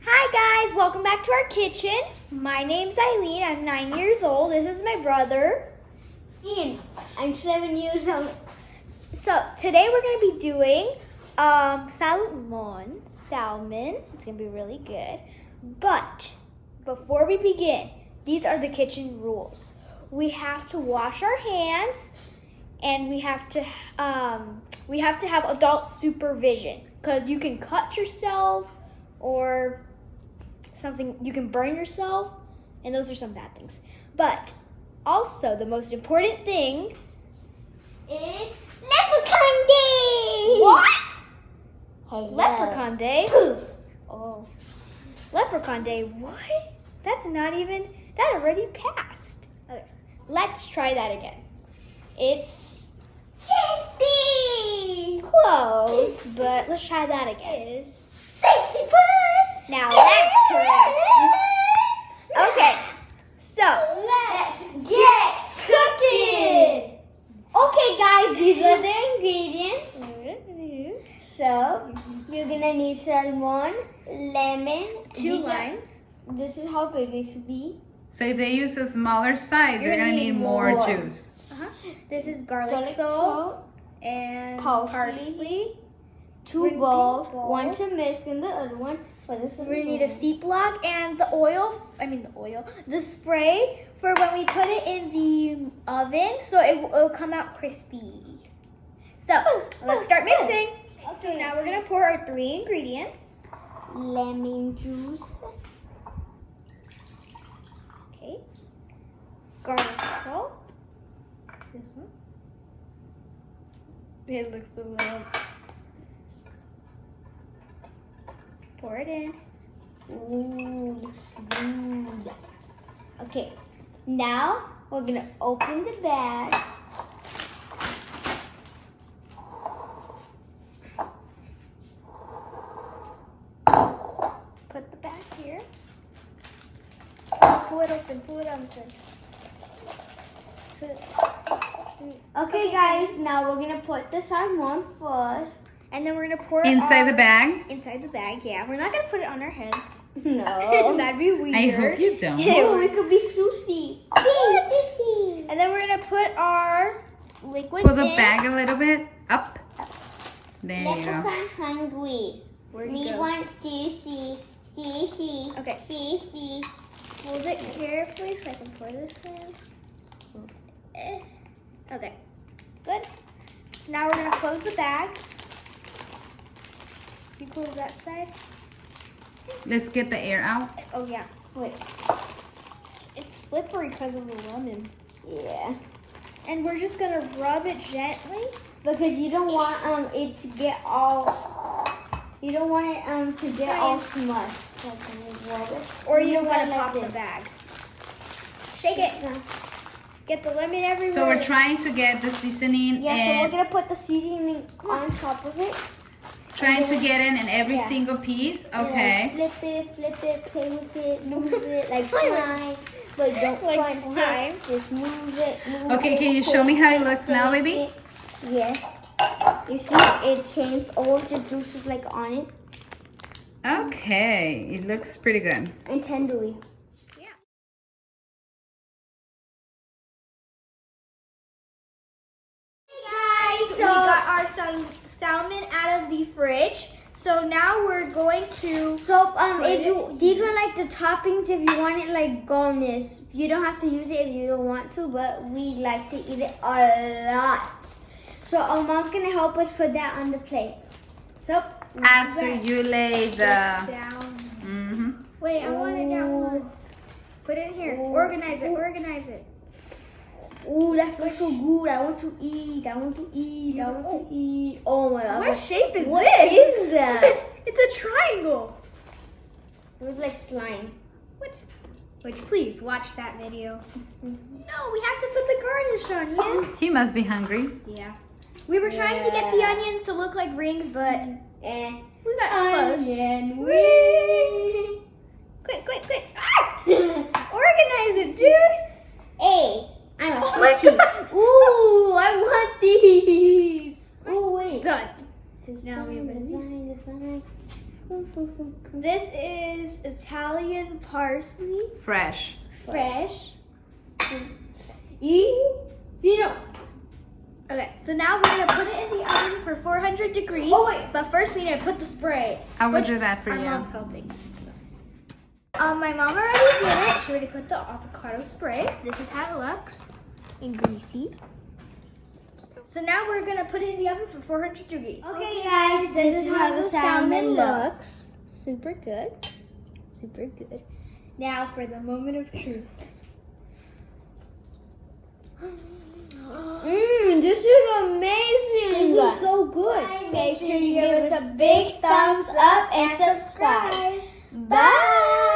Hi guys, welcome back to our kitchen. My name's Aileen, I'm 9 years old. This is my brother. Ian, I'm 7 years old. So today we're going to be doing salmon. It's going to be really good. But before we begin, these are the kitchen rules. We have to wash our hands and we have to have adult supervision because you can cut yourself or something, you can burn yourself, and those are some bad things. But also the most important thing is Leprechaun Day! what? Hello. Leprechaun Day? Poof. Oh. Leprechaun Day, what? That already passed. Okay, let's try that again. It's Safety! close, but let's try that again. Is safety first! Now that's correct. Okay, so Let's get cooking! Okay guys, these are the ingredients. So, you're gonna need salmon, lemon, 2 limes. This is how big they should be. So if they use a smaller size, you're gonna need more juice. This is garlic salt and parsley, 2 Green bowls, bean balls. one to mix and the other one for the salmon. we're gonna need a ziploc and the spray for when we put it in the oven so it will come out crispy. So let's start mixing. So now we're gonna pour our 3 ingredients. Lemon juice, Okay. Garlic salt. This one. It looks a little. Pour it in. ooh, looks good. Okay, now we're gonna open the bag. Put the bag here. Pull it open. So, Okay guys, now we're gonna put the salmon first. and then we're gonna pour it Inside on- the bag? Inside the bag, yeah. We're not gonna put it on our heads. No. That'd be weird. I hope you don't. Oh, we could be sushi. Sushi. And then we're gonna put our liquids Pull the in. bag a little bit up. There you go. Leprechaun hungry. Where'd it We go? want sushi. Sushi. Okay. Sushi. Hold it carefully so I can pour this in. Okay, good. Now we're gonna close the bag. You close that side. Let's get the air out. Oh yeah, Wait. it's slippery because of the lemon. Yeah. And we're just gonna rub it gently. Because you don't want it to get all. You don't want it to get all smushed. So can you rub it? Or you don't do want it to like pop the this. bag. Shake it. Get the lemon everywhere. So we're trying to get the seasoning Yeah, so we're and gonna put the seasoning on top of it. trying to get in every Yeah. single piece. Yeah, Okay. flip it, play with it, move it like slime. But don't Like punch slime. it. Just move it. Okay, can you show me how it looks now, shake baby? it. Yes. You see, it changed all the juices like on it Okay, it looks pretty good. and tenderly. So we got our salmon out of the fridge. So now we're going to. So these are like the toppings if you want it like garnish. You don't have to use it if you don't want to, but we like to eat it a lot. So our mom's gonna help us put that on the plate. So After you lay the. down. Mm-hmm. Wait, I want it down one. Put it in here. Ooh. Organize it. ooh, that smells so good. I want to eat. I want to eat. Oh my god. What shape is What this? is that? It's a triangle. It was like slime. What? Which, please watch that video. No, we have to put the garnish on. Yeah. He must be hungry. Yeah. We were trying to get the onions to look like rings, but And we got close. onion rings. Quick. Ah! Organize it, dude. Hey, I'm a Oh my cookie. God. Ooh, I want these. Ooh, wait. Done. The Now we sign, open the sign, the sign. This is Italian parsley, Fresh. fresh. Okay, so now we're gonna put it in the oven for 400 degrees. Oh, wait. But first we need to put the spray. I will do that for Our you. mom's helping. My mom already did it. She already put the avocado spray. This is how it looks. And greasy. So now we're gonna put it in the oven for 400 degrees. Okay, guys, this is how the salmon looks. Super good. Super good. Now for the moment of truth. This is amazing. This is so good. Make sure you give us a big thumbs up and subscribe. Bye.